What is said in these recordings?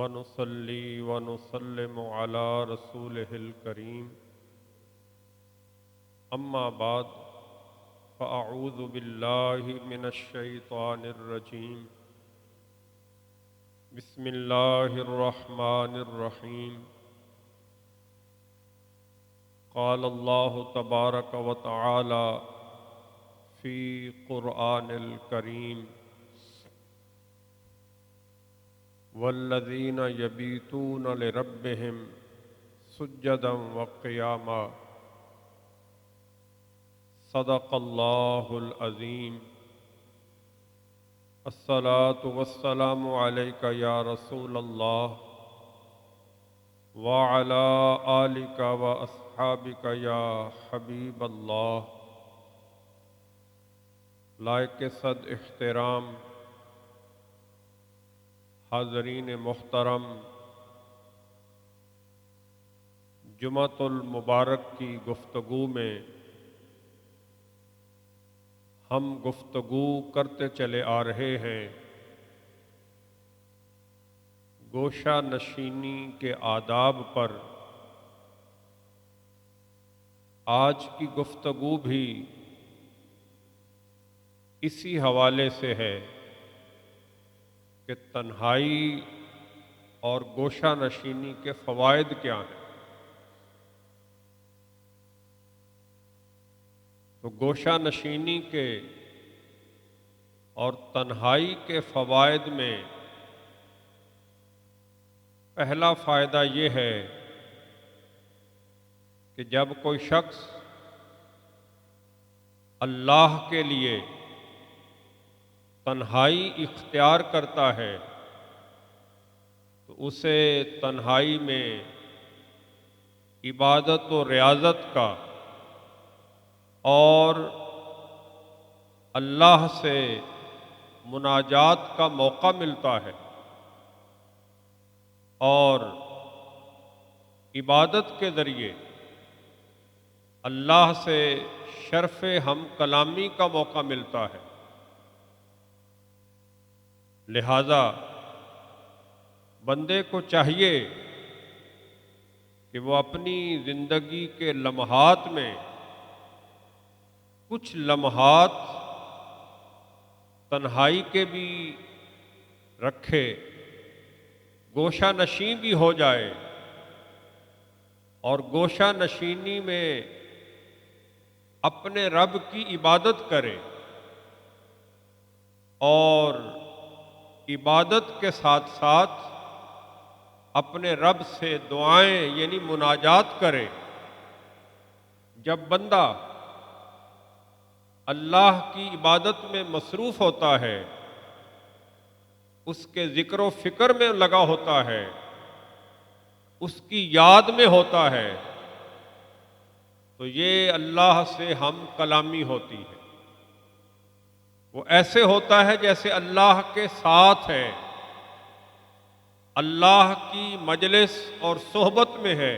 ونصلي ونسلم على رسوله الكريم أما بعد فأعوذ بالله من الشيطان الرجيم بسم الله الرحمن الرحيم قال الله تبارك وتعالى في قرآن الكريم والذين يبيتون لربهم سجدا وقياما صدق الله العظيم الصلاة والسلام عليك يا رسول الله وعلى آلك وأصحابك يا حبيب الله لائق صد احترام حاضرین محترم، جمعۃ المبارک کی گفتگو میں ہم گفتگو کرتے چلے آ رہے ہیں گوشہ نشینی کے آداب پر۔ آج کی گفتگو بھی اسی حوالے سے ہے کہ تنہائی اور گوشہ نشینی کے فوائد کیا ہیں۔ تو گوشہ نشینی کے اور تنہائی کے فوائد میں پہلا فائدہ یہ ہے کہ جب کوئی شخص اللہ کے لیے تنہائی اختیار کرتا ہے تو اسے تنہائی میں عبادت و ریاضت کا اور اللہ سے مناجات کا موقع ملتا ہے، اور عبادت کے ذریعے اللہ سے شرف ہم کلامی کا موقع ملتا ہے۔ لہذا بندے کو چاہیے کہ وہ اپنی زندگی کے لمحات میں کچھ لمحات تنہائی کے بھی رکھے، گوشہ نشین بھی ہو جائے، اور گوشہ نشینی میں اپنے رب کی عبادت کرے، اور عبادت کے ساتھ ساتھ اپنے رب سے دعائیں یعنی مناجات کرے۔ جب بندہ اللہ کی عبادت میں مصروف ہوتا ہے، اس کے ذکر و فکر میں لگا ہوتا ہے، اس کی یاد میں ہوتا ہے، تو یہ اللہ سے ہم کلامی ہوتی ہے۔ وہ ایسے ہوتا ہے جیسے اللہ کے ساتھ ہے، اللہ کی مجلس اور صحبت میں ہے،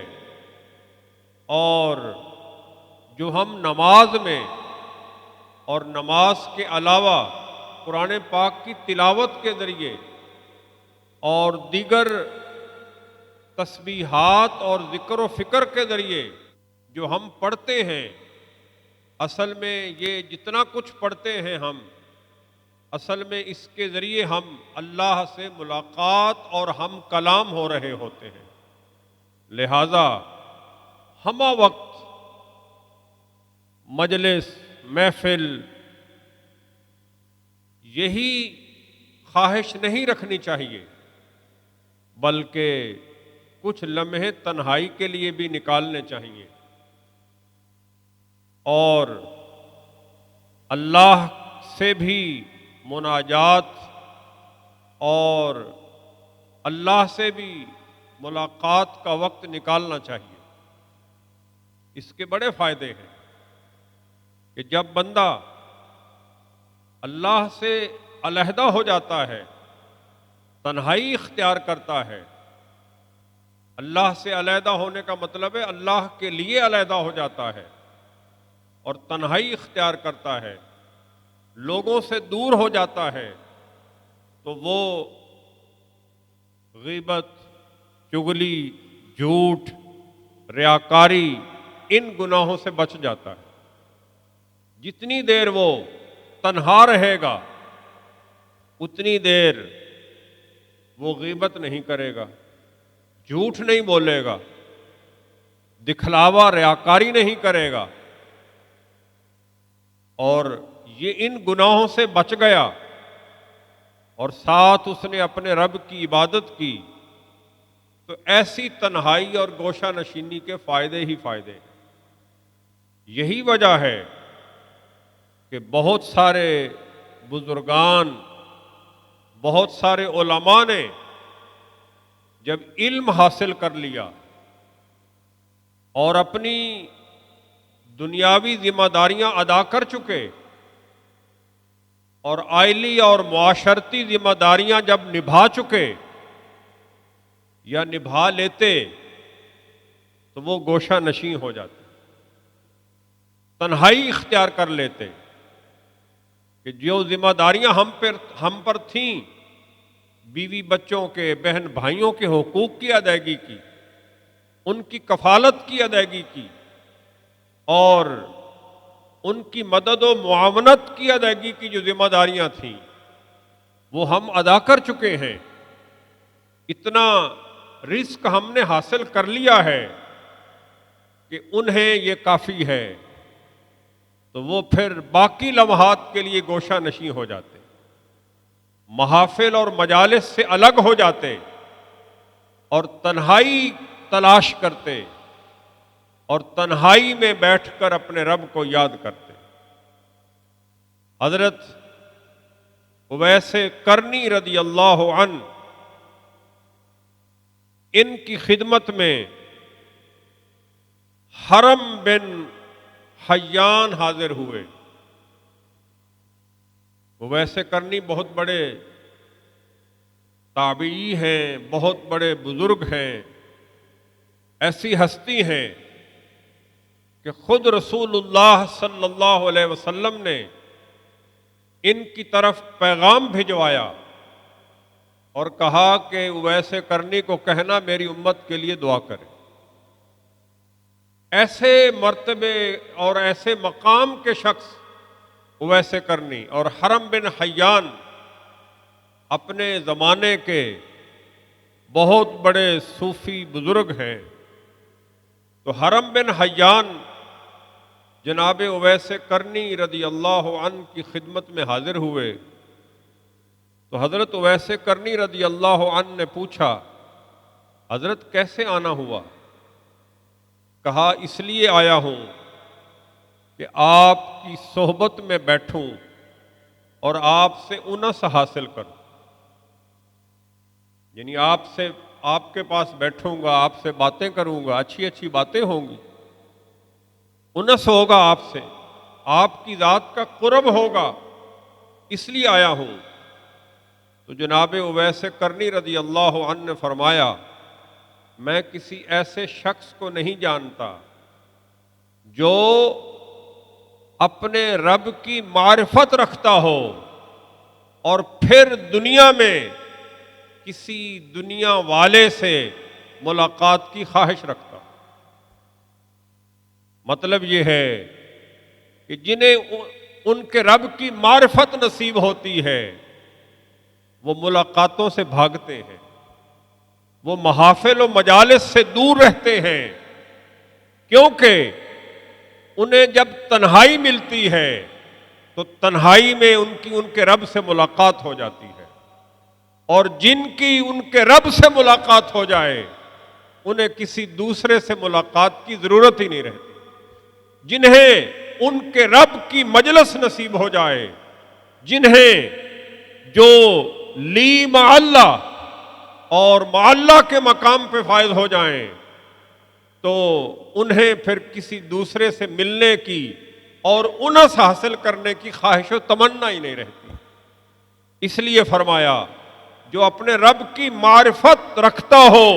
اور جو ہم نماز میں اور نماز کے علاوہ قرآن پاک کی تلاوت کے ذریعے اور دیگر تسبیحات اور ذکر و فکر کے ذریعے جو ہم پڑھتے ہیں، اصل میں یہ جتنا کچھ پڑھتے ہیں ہم، اصل میں اس کے ذریعے ہم اللہ سے ملاقات اور ہم کلام ہو رہے ہوتے ہیں۔ لہذا ہمہ وقت مجلس محفل یہی خواہش نہیں رکھنی چاہیے، بلکہ کچھ لمحے تنہائی کے لیے بھی نکالنے چاہیے، اور اللہ سے بھی مناجات اور اللہ سے بھی ملاقات کا وقت نکالنا چاہیے۔ اس کے بڑے فائدے ہیں کہ جب بندہ اللہ سے علیحدہ ہو جاتا ہے، تنہائی اختیار کرتا ہے۔ اللہ سے علیحدہ ہونے کا مطلب ہے اللہ کے لیے علیحدہ ہو جاتا ہے اور تنہائی اختیار کرتا ہے، لوگوں سے دور ہو جاتا ہے، تو وہ غیبت، چغلی، جھوٹ، ریاکاری، ان گناہوں سے بچ جاتا ہے۔ جتنی دیر وہ تنہا رہے گا اتنی دیر وہ غیبت نہیں کرے گا، جھوٹ نہیں بولے گا، دکھلاوا ریاکاری نہیں کرے گا، اور یہ ان گناہوں سے بچ گیا اور ساتھ اس نے اپنے رب کی عبادت کی، تو ایسی تنہائی اور گوشہ نشینی کے فائدے ہی فائدے۔ یہی وجہ ہے کہ بہت سارے بزرگان، بہت سارے علماء نے جب علم حاصل کر لیا اور اپنی دنیاوی ذمہ داریاں ادا کر چکے اور آئلی اور معاشرتی ذمہ داریاں جب نبھا چکے یا نبھا لیتے تو وہ گوشہ نشین ہو جاتے، تنہائی اختیار کر لیتے کہ جو ذمہ داریاں ہم پر تھیں، بیوی بچوں کے، بہن بھائیوں کے حقوق کی ادائیگی کی، ان کی کفالت کی ادائیگی کی اور ان کی مدد و معاونت کی ادائیگی کی جو ذمہ داریاں تھیں وہ ہم ادا کر چکے ہیں، اتنا رزق ہم نے حاصل کر لیا ہے کہ انہیں یہ کافی ہے، تو وہ پھر باقی لمحات کے لیے گوشہ نشین ہو جاتے، محافل اور مجالس سے الگ ہو جاتے اور تنہائی تلاش کرتے اور تنہائی میں بیٹھ کر اپنے رب کو یاد کرتے۔ حضرت اویس کرنی رضی اللہ عنہ ان کی خدمت میں حرم بن حیان حاضر ہوئے۔ اویس کرنی بہت بڑے تابعی ہیں، بہت بڑے بزرگ ہیں، ایسی ہستی ہیں کہ خود رسول اللہ صلی اللہ علیہ وسلم نے ان کی طرف پیغام بھجوایا اور کہا کہ اویس کرنی کو کہنا میری امت کے لیے دعا کرے۔ ایسے مرتبے اور ایسے مقام کے شخص اویس کرنی، اور حرم بن حیان اپنے زمانے کے بہت بڑے صوفی بزرگ ہیں، تو حرم بن حیان جناب اویس کرنی رضی اللہ عنہ کی خدمت میں حاضر ہوئے، تو حضرت اویس کرنی رضی اللہ عنہ نے پوچھا حضرت کیسے آنا ہوا؟ کہا اس لیے آیا ہوں کہ آپ کی صحبت میں بیٹھوں اور آپ سے انس حاصل کروں، یعنی آپ کے پاس بیٹھوں گا، آپ سے باتیں کروں گا، اچھی اچھی باتیں ہوں گی، انس ہوگا آپ سے، آپ کی ذات کا قرب ہوگا، اس لیے آیا ہوں۔ تو جناب اویس کرنی رضی اللہ عنہ نے فرمایا میں کسی ایسے شخص کو نہیں جانتا جو اپنے رب کی معرفت رکھتا ہو اور پھر دنیا میں کسی دنیا والے سے ملاقات کی خواہش رکھتا ہو۔ مطلب یہ ہے کہ جنہیں ان کے رب کی معرفت نصیب ہوتی ہے وہ ملاقاتوں سے بھاگتے ہیں، وہ محافل و مجالس سے دور رہتے ہیں، کیونکہ انہیں جب تنہائی ملتی ہے تو تنہائی میں ان کے رب سے ملاقات ہو جاتی ہے، اور جن کی ان کے رب سے ملاقات ہو جائے انہیں کسی دوسرے سے ملاقات کی ضرورت ہی نہیں رہتی۔ جنہیں ان کے رب کی مجلس نصیب ہو جائے، جنہیں جو لی مع اللہ اور مع اللہ کے مقام پہ فائز ہو جائیں، تو انہیں پھر کسی دوسرے سے ملنے کی اور انس حاصل کرنے کی خواہش و تمنا ہی نہیں رہتی۔ اس لیے فرمایا جو اپنے رب کی معرفت رکھتا ہو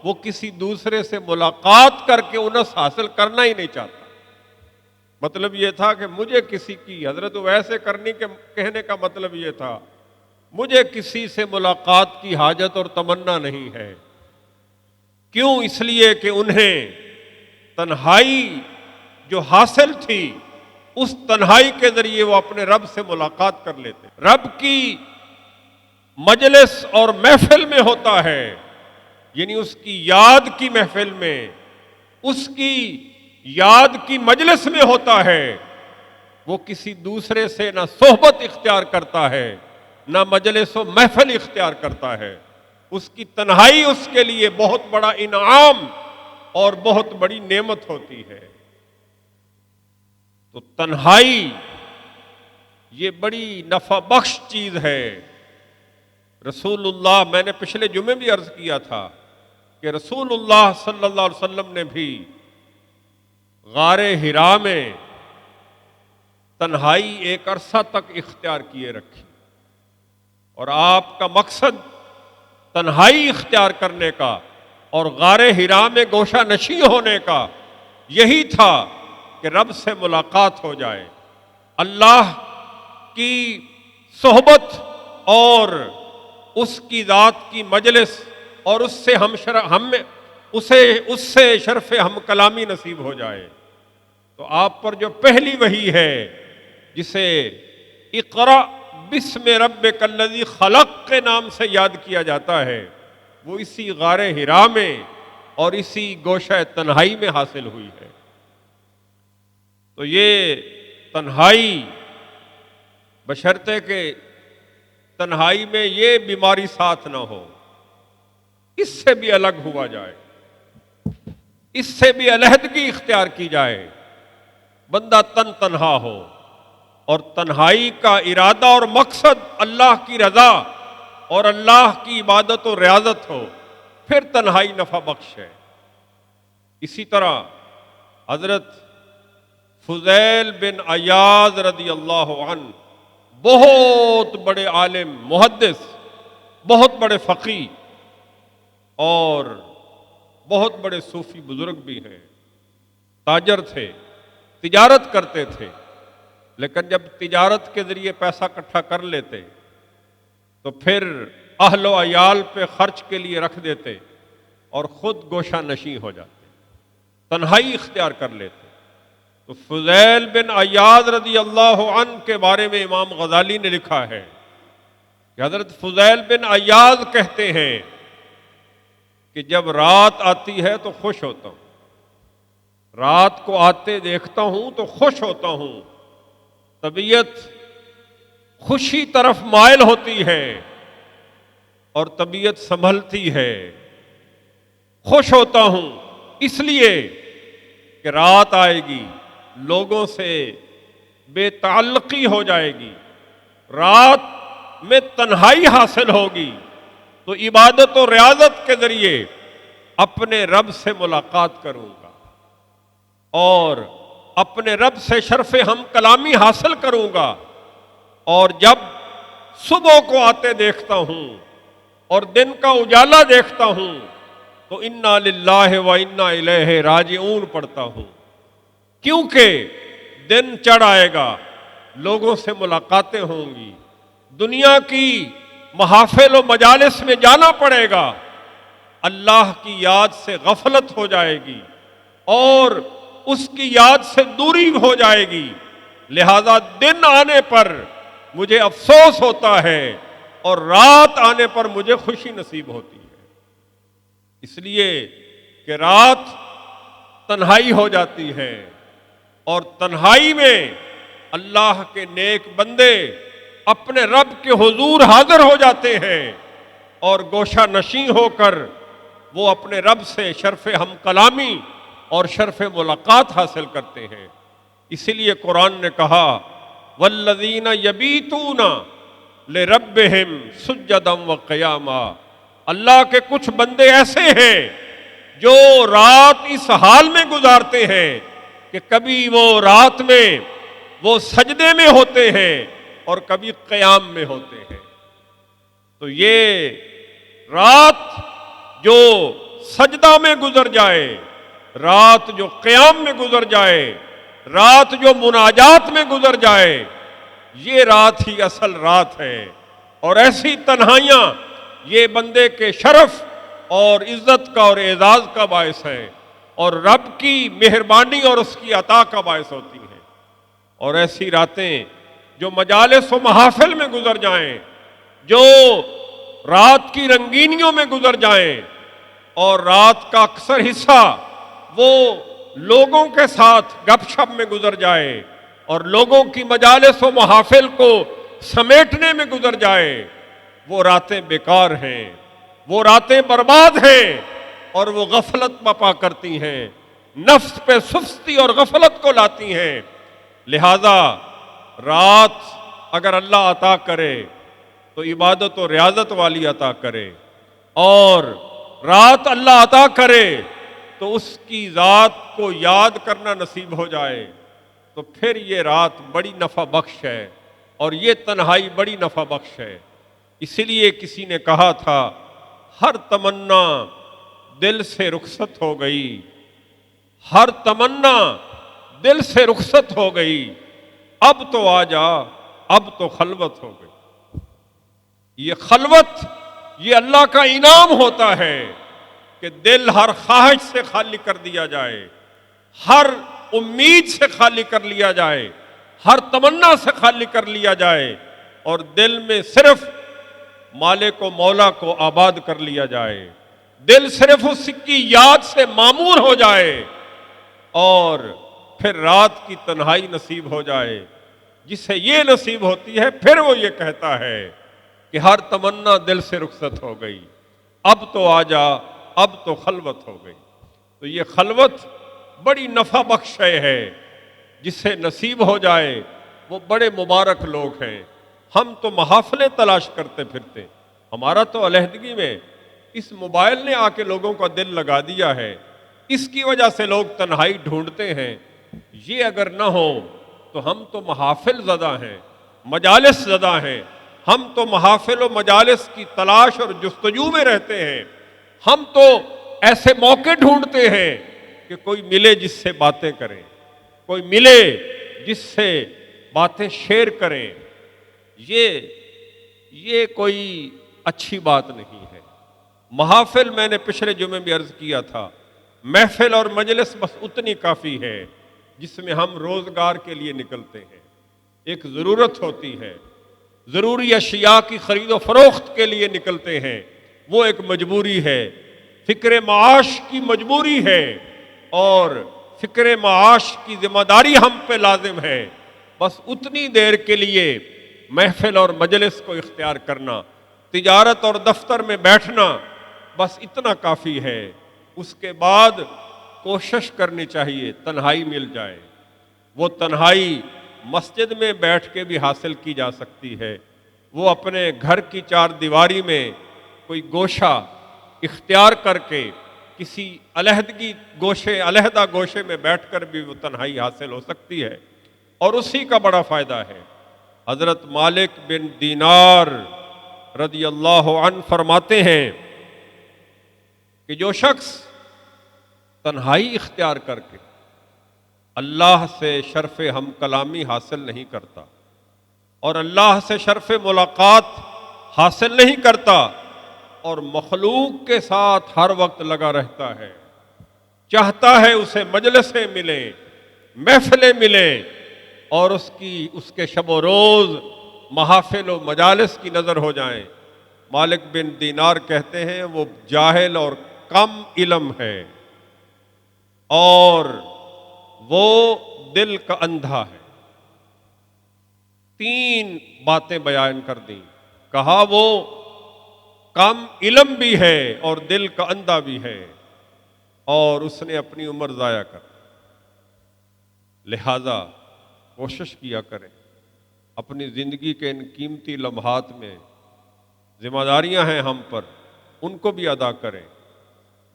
وہ کسی دوسرے سے ملاقات کر کے انس حاصل کرنا ہی نہیں چاہتا۔ مطلب یہ تھا کہ مجھے کسی کی، حضرت اویس کرنی کے کہنے کا مطلب یہ تھا مجھے کسی سے ملاقات کی حاجت اور تمنا نہیں ہے۔ کیوں؟ اس لیے کہ انہیں تنہائی جو حاصل تھی، اس تنہائی کے ذریعے وہ اپنے رب سے ملاقات کر لیتے۔ رب کی مجلس اور محفل میں ہوتا ہے، یعنی اس کی یاد کی محفل میں، اس کی یاد کی مجلس میں ہوتا ہے۔ وہ کسی دوسرے سے نہ صحبت اختیار کرتا ہے، نہ مجلس و محفل اختیار کرتا ہے۔ اس کی تنہائی اس کے لیے بہت بڑا انعام اور بہت بڑی نعمت ہوتی ہے۔ تو تنہائی یہ بڑی نفع بخش چیز ہے۔ رسول اللہ، میں نے پچھلے جمعے بھی عرض کیا تھا کہ رسول اللہ صلی اللہ علیہ وسلم نے بھی غار حرا میں تنہائی ایک عرصہ تک اختیار کیے رکھی، اور آپ کا مقصد تنہائی اختیار کرنے کا اور غار حرا میں گوشہ نشین ہونے کا یہی تھا کہ رب سے ملاقات ہو جائے، اللہ کی صحبت اور اس کی ذات کی مجلس اور اس سے شرف ہم کلامی نصیب ہو جائے۔ تو آپ پر جو پہلی وحی ہے، جسے اقرأ بسم ربک الذی خلق کے نام سے یاد کیا جاتا ہے، وہ اسی غار حرا میں اور اسی گوشہ تنہائی میں حاصل ہوئی ہے۔ تو یہ تنہائی، بشرطے کہ تنہائی میں یہ بیماری ساتھ نہ ہو، اس سے بھی الگ ہوا جائے، اس سے بھی علیحدگی اختیار کی جائے، بندہ تنہا ہو اور تنہائی کا ارادہ اور مقصد اللہ کی رضا اور اللہ کی عبادت و ریاضت ہو، پھر تنہائی نفع بخش ہے۔ اسی طرح حضرت فضیل بن عیاض رضی اللہ عنہ، بہت بڑے عالم، محدث، بہت بڑے فقیہ اور بہت بڑے صوفی بزرگ بھی ہیں، تاجر تھے، تجارت کرتے تھے، لیکن جب تجارت کے ذریعے پیسہ اکٹھا کر لیتے تو پھر اہل و عیال پہ خرچ کے لیے رکھ دیتے اور خود گوشہ نشین ہو جاتے، تنہائی اختیار کر لیتے۔ تو فضیل بن عیاض رضی اللہ عنہ کے بارے میں امام غزالی نے لکھا ہے کہ حضرت فضیل بن عیاض کہتے ہیں کہ جب رات آتی ہے تو خوش ہوتا ہوں، رات کو آتے دیکھتا ہوں تو خوش ہوتا ہوں، طبیعت خوشی طرف مائل ہوتی ہے اور طبیعت سنبھلتی ہے، خوش ہوتا ہوں اس لیے کہ رات آئے گی، لوگوں سے بے تعلقی ہو جائے گی، رات میں تنہائی حاصل ہوگی، تو عبادت و ریاضت کے ذریعے اپنے رب سے ملاقات کروں گا اور اپنے رب سے شرف ہم کلامی حاصل کروں گا، اور جب صبح کو آتے دیکھتا ہوں اور دن کا اجالا دیکھتا ہوں تو انا للہ و انا الیہ راجعون پڑھتا ہوں، کیونکہ دن چڑھ آئے گا، لوگوں سے ملاقاتیں ہوں گی، دنیا کی محافل و مجالس میں جانا پڑے گا، اللہ کی یاد سے غفلت ہو جائے گی اور اس کی یاد سے دوری ہو جائے گی، لہذا دن آنے پر مجھے افسوس ہوتا ہے اور رات آنے پر مجھے خوشی نصیب ہوتی ہے، اس لیے کہ رات تنہائی ہو جاتی ہے اور تنہائی میں اللہ کے نیک بندے اپنے رب کے حضور حاضر ہو جاتے ہیں اور گوشہ نشین ہو کر وہ اپنے رب سے شرف ہم کلامی اور شرف ملاقات حاصل کرتے ہیں۔ اسی لیے قرآن نے کہا والذین یبیتون لربہم سجدا وقیاما، اللہ کے کچھ بندے ایسے ہیں جو رات اس حال میں گزارتے ہیں کہ کبھی وہ رات میں وہ سجدے میں ہوتے ہیں اور کبھی قیام میں ہوتے ہیں۔ تو یہ رات جو سجدہ میں گزر جائے، رات جو قیام میں گزر جائے، رات جو مناجات میں گزر جائے، یہ رات ہی اصل رات ہے، اور ایسی تنہائیاں یہ بندے کے شرف اور عزت کا اور اعزاز کا باعث ہے، اور رب کی مہربانی اور اس کی عطا کا باعث ہوتی ہیں۔ اور ایسی راتیں جو مجالس و محافل میں گزر جائیں، جو رات کی رنگینیوں میں گزر جائیں، اور رات کا اکثر حصہ وہ لوگوں کے ساتھ گپ شپ میں گزر جائے اور لوگوں کی مجالس و محافل کو سمیٹنے میں گزر جائے، وہ راتیں بیکار ہیں، وہ راتیں برباد ہیں، اور وہ غفلت بپا کرتی ہیں، نفس پہ سستی اور غفلت کو لاتی ہیں۔ لہذا رات اگر اللہ عطا کرے تو عبادت و ریاضت والی عطا کرے، اور رات اللہ عطا کرے تو اس کی ذات کو یاد کرنا نصیب ہو جائے، تو پھر یہ رات بڑی نفع بخش ہے، اور یہ تنہائی بڑی نفع بخش ہے۔ اسی لیے کسی نے کہا تھا، ہر تمنا دل سے رخصت ہو گئی، ہر تمنا دل سے رخصت ہو گئی، اب تو آ جا، اب تو خلوت ہو گئی۔ یہ خلوت یہ اللہ کا انعام ہوتا ہے کہ دل ہر خواہش سے خالی کر دیا جائے، ہر امید سے خالی کر لیا جائے، ہر تمنا سے خالی کر لیا جائے، اور دل میں صرف مالک و مولا کو آباد کر لیا جائے، دل صرف اس کی یاد سے معمور ہو جائے، اور پھر رات کی تنہائی نصیب ہو جائے۔ جسے یہ نصیب ہوتی ہے پھر وہ یہ کہتا ہے کہ ہر تمنا دل سے رخصت ہو گئی، اب تو آ جا، اب تو خلوت ہو گئی۔ تو یہ خلوت بڑی نفع بخش ہے، جسے نصیب ہو جائے وہ بڑے مبارک لوگ ہیں۔ ہم تو محافلیں تلاش کرتے پھرتے، ہمارا تو علیحدگی میں اس موبائل نے آ کے لوگوں کا دل لگا دیا ہے، اس کی وجہ سے لوگ تنہائی ڈھونڈتے ہیں۔ یہ اگر نہ ہو تو ہم تو محافل زدہ ہیں، مجالس زدہ ہیں، ہم تو محافل و مجالس کی تلاش اور جستجو میں رہتے ہیں، ہم تو ایسے موقع ڈھونڈتے ہیں کہ کوئی ملے جس سے باتیں کریں، کوئی ملے جس سے باتیں شیئر کریں۔ یہ کوئی اچھی بات نہیں ہے۔ محافل میں نے پچھلے جمعے بھی عرض کیا تھا، محفل اور مجلس بس اتنی کافی ہے جس میں ہم روزگار کے لیے نکلتے ہیں، ایک ضرورت ہوتی ہے، ضروری اشیاء کی خرید و فروخت کے لیے نکلتے ہیں، وہ ایک مجبوری ہے، فکر معاش کی مجبوری ہے، اور فکر معاش کی ذمہ داری ہم پہ لازم ہے۔ بس اتنی دیر کے لیے محفل اور مجلس کو اختیار کرنا، تجارت اور دفتر میں بیٹھنا، بس اتنا کافی ہے۔ اس کے بعد کوشش کرنی چاہیے تنہائی مل جائے۔ وہ تنہائی مسجد میں بیٹھ کے بھی حاصل کی جا سکتی ہے، وہ اپنے گھر کی چار دیواری میں کوئی گوشہ اختیار کر کے کسی علیحدہ گوشے میں بیٹھ کر بھی وہ تنہائی حاصل ہو سکتی ہے، اور اسی کا بڑا فائدہ ہے۔ حضرت مالک بن دینار رضی اللہ عنہ فرماتے ہیں کہ جو شخص تنہائی اختیار کر کے اللہ سے شرف ہم کلامی حاصل نہیں کرتا، اور اللہ سے شرف ملاقات حاصل نہیں کرتا، اور مخلوق کے ساتھ ہر وقت لگا رہتا ہے، چاہتا ہے اسے مجلسیں ملیں، محفلیں ملیں، اور اس کے شب و روز محافل و مجالس کی نظر ہو جائیں، مالک بن دینار کہتے ہیں وہ جاہل اور کم علم ہے، اور وہ دل کا اندھا ہے۔ تین باتیں بیان کر دیں، کہا وہ کم علم بھی ہے اور دل کا اندھا بھی ہے، اور اس نے اپنی عمر ضائع کر۔ لہذا کوشش کیا کریں اپنی زندگی کے ان قیمتی لمحات میں، ذمہ داریاں ہیں ہم پر، ان کو بھی ادا کریں،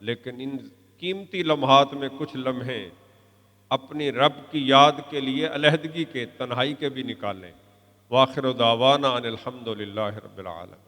لیکن ان قیمتی لمحات میں کچھ لمحے اپنی رب کی یاد کے لیے علیحدگی کے، تنہائی کے بھی نکالیں۔ وآخر دعوانا ان الحمد للہ رب العالمین۔